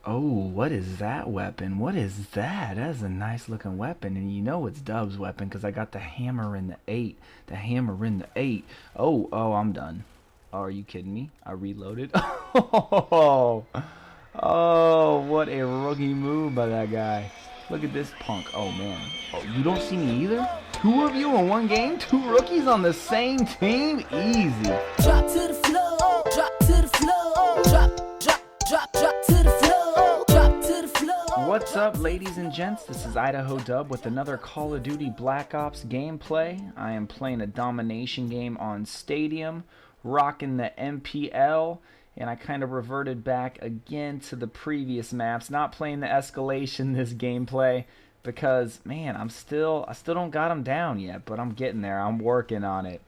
Oh, what is that weapon? What is that? That is a nice looking weapon, and you know it's Dub's weapon because I got the hammer in the 8. The hammer in the 8. Oh, I'm done. Oh, are you kidding me? I reloaded. Oh, what a rookie move by that guy. Look at this punk. Oh, man. Oh, you don't see me either? Two of you in one game? Two rookies on the same team? Easy. Drop to the floor, drop to the floor, drop to the floor, drop to the floor. What's up, ladies and gents? This is IDAHODUB with another Call of Duty Black Ops gameplay. I am playing a domination game on Stadium, rocking the MPL, and I kind of reverted back again to the previous maps, not playing the escalation this gameplay because, man, I still don't got them down yet, but I'm getting there. I'm working on it.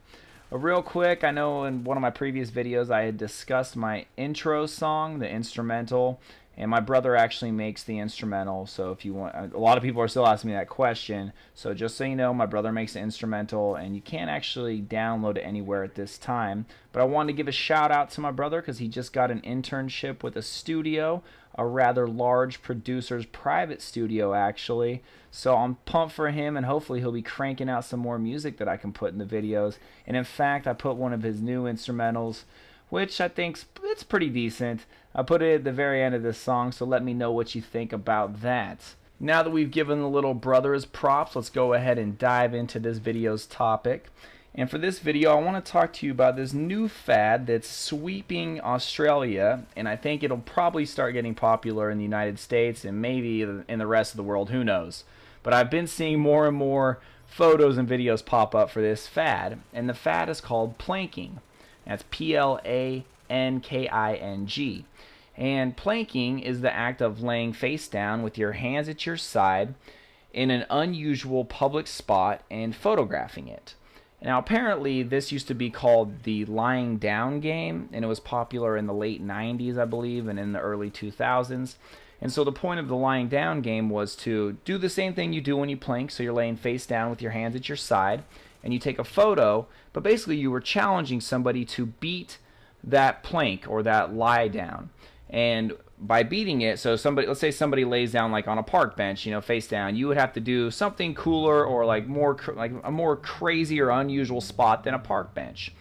Real quick, I know in one of my previous videos I had discussed my intro song, the instrumental, and my brother actually makes the instrumental. So if you want, a lot of people are still asking me that question. So just so you know, my brother makes the instrumental, and you can't actually download it anywhere at this time. But I wanted to give a shout out to my brother because he just got an internship with a studio, a rather large producer's private studio actually. So I'm pumped for him, and hopefully he'll be cranking out some more music that I can put in the videos. And in fact, I put one of his new instrumentals, which I think it's pretty decent. I put it at the very end of this song, so let me know what you think about that. Now that we've given the little brother his props, let's go ahead and dive into this video's topic. And for this video, I want to talk to you about this new fad that's sweeping Australia, and I think it'll probably start getting popular in the United States and maybe in the rest of the world, who knows. But I've been seeing more and more photos and videos pop up for this fad, and the fad is called planking. That's P-L-A-N-K-I-N-G. And planking is the act of laying face down with your hands at your side in an unusual public spot and photographing it. Now apparently this used to be called the lying down game, and it was popular in the late 90s I believe and in the early 2000s. And so the point of the lying down game was to do the same thing you do when you plank, so you're laying face down with your hands at your side and you take a photo, but basically you were challenging somebody to beat that plank or that lie down. And by beating it, so somebody, let's say somebody lays down like on a park bench, you know, face down, you would have to do something cooler or like a more crazy or unusual spot than a park bench.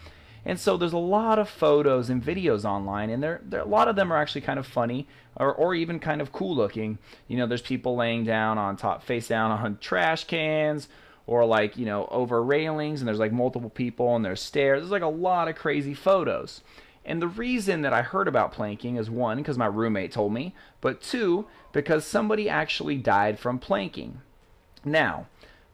And so there's a lot of photos and videos online, and a lot of them are actually kind of funny or even kind of cool looking. You know, there's people laying down on top, face down on trash cans, or like, you know, over railings, and there's like multiple people and there's stairs. There's like a lot of crazy photos. And the reason that I heard about planking is, one, because my roommate told me, but two, because somebody actually died from planking. Now,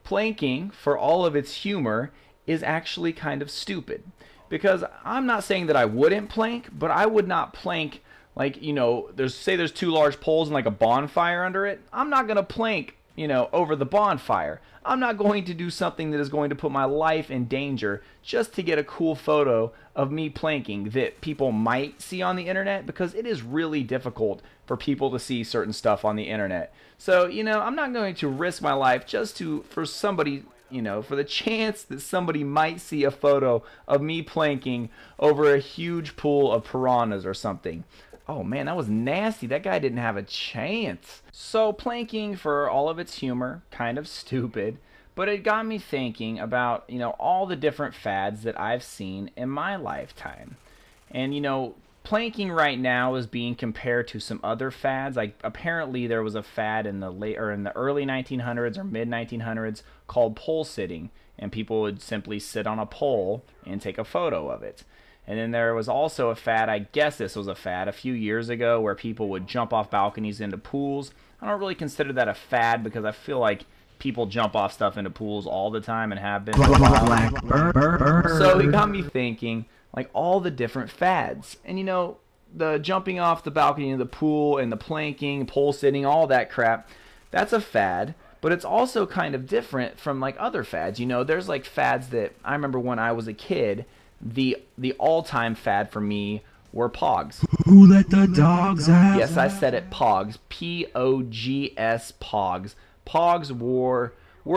planking, for all of its humor, is actually kind of stupid. Because I'm not saying that I wouldn't plank, but I would not plank like, you know, there's two large poles and like a bonfire under it. I'm not going to plank, you know, over the bonfire. I'm not going to do something that is going to put my life in danger just to get a cool photo of me planking that people might see on the internet, because it is really difficult for people to see certain stuff on the internet. So, you know, I'm not going to risk my life just for somebody, you know, for the chance that somebody might see a photo of me planking over a huge pool of piranhas or something. Oh man, that was nasty. That guy didn't have a chance. So planking, for all of its humor, kind of stupid, but it got me thinking about, you know, all the different fads that I've seen in my lifetime. And, you know, planking right now is being compared to some other fads. Like apparently there was a fad in the early 1900s or mid 1900s called pole sitting, and people would simply sit on a pole and take a photo of it. And then there was also a fad, I guess this was a fad, a few years ago, where people would jump off balconies into pools. I don't really consider that a fad because I feel like people jump off stuff into pools all the time and have been for a while. So it got me thinking, like, all the different fads. And you know, the jumping off the balcony into the pool and the planking, pole sitting, all that crap, that's a fad. But it's also kind of different from like other fads. You know, there's like fads that I remember when I was a kid. The all-time fad for me were pogs. Who let the dogs out? Yes, I said it, pogs. P-O-G-S, pogs. Pogs were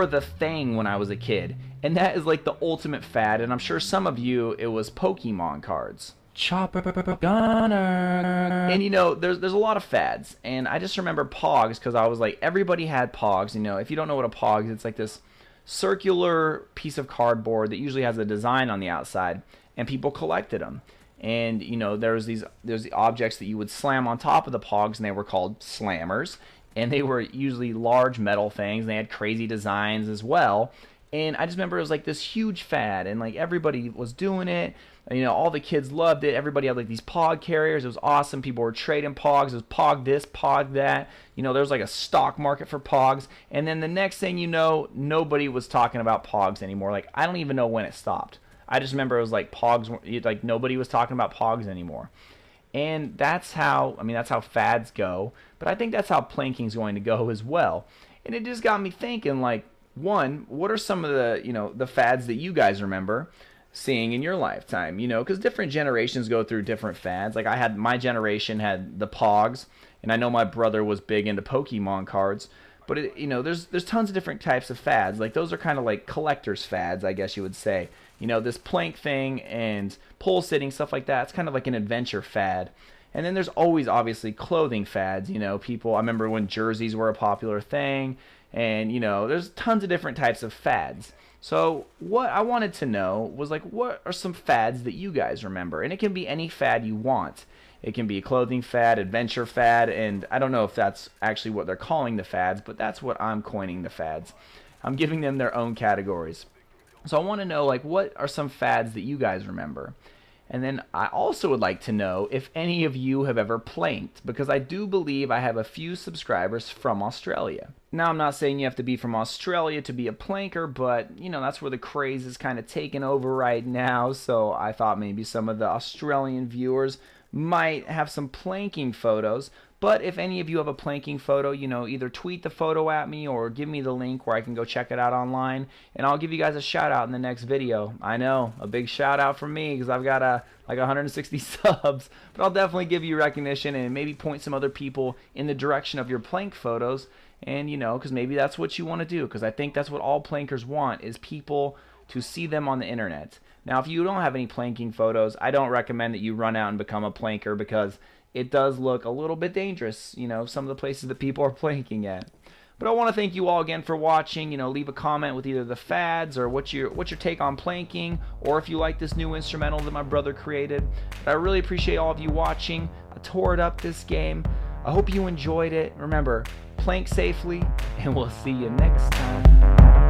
the thing when I was a kid. And that is like the ultimate fad. And I'm sure some of you, it was Pokemon cards. Chopper gunner. And you know, there's a lot of fads, and I just remember Pogs because I was like, everybody had Pogs. You know, if you don't know what a Pog is, it's like this circular piece of cardboard that usually has a design on the outside, and people collected them. And you know, there's the objects that you would slam on top of the Pogs, and they were called slammers, and they were usually large metal things, and they had crazy designs as well. And I just remember it was like this huge fad, and like everybody was doing it. You know, all the kids loved it. Everybody had like these Pog carriers. It was awesome. People were trading Pogs. It was Pog this, Pog that. You know, there was like a stock market for Pogs. And then the next thing you know, nobody was talking about Pogs anymore. Like, I don't even know when it stopped. I just remember it was like Pogs, like nobody was talking about Pogs anymore. And that's how, I mean, that's how fads go. But I think that's how planking's going to go as well. And it just got me thinking, like, one, what are some of the, you know, the fads that you guys remember seeing in your lifetime? You know, because different generations go through different fads. Like my generation had the Pogs, and I know my brother was big into Pokemon cards. But it, you know, there's tons of different types of fads. Like those are kind of like collector's fads, I guess you would say. You know, this plank thing and pole sitting, stuff like that. It's kind of like an adventure fad. And then there's always obviously clothing fads. You know, people, I remember when jerseys were a popular thing. And, you know, there's tons of different types of fads. So what I wanted to know was, like, what are some fads that you guys remember? And it can be any fad you want. It can be a clothing fad, adventure fad, and I don't know if that's actually what they're calling the fads, but that's what I'm coining the fads. I'm giving them their own categories. So I want to know, like, what are some fads that you guys remember? And then I also would like to know if any of you have ever planked, because I do believe I have a few subscribers from Australia. Now, I'm not saying you have to be from Australia to be a planker, but, you know, that's where the craze is kind of taking over right now, so I thought maybe some of the Australian viewers might have some planking photos. But if any of you have a planking photo, you know, either tweet the photo at me or give me the link where I can go check it out online, and I'll give you guys a shout out in the next video. I know, a big shout out from me because I've got like 160 subs, but I'll definitely give you recognition and maybe point some other people in the direction of your plank photos. And you know, because maybe that's what you want to do, because I think that's what all plankers want, is people to see them on the internet. Now, if you don't have any planking photos, I don't recommend that you run out and become a planker, because it does look a little bit dangerous, you know, some of the places that people are planking at. But I want to thank you all again for watching. You know, leave a comment with either the fads or what's your take on planking, or if you like this new instrumental that my brother created. But I really appreciate all of you watching. I tore it up this game. I hope you enjoyed it. Remember, plank safely, and we'll see you next time.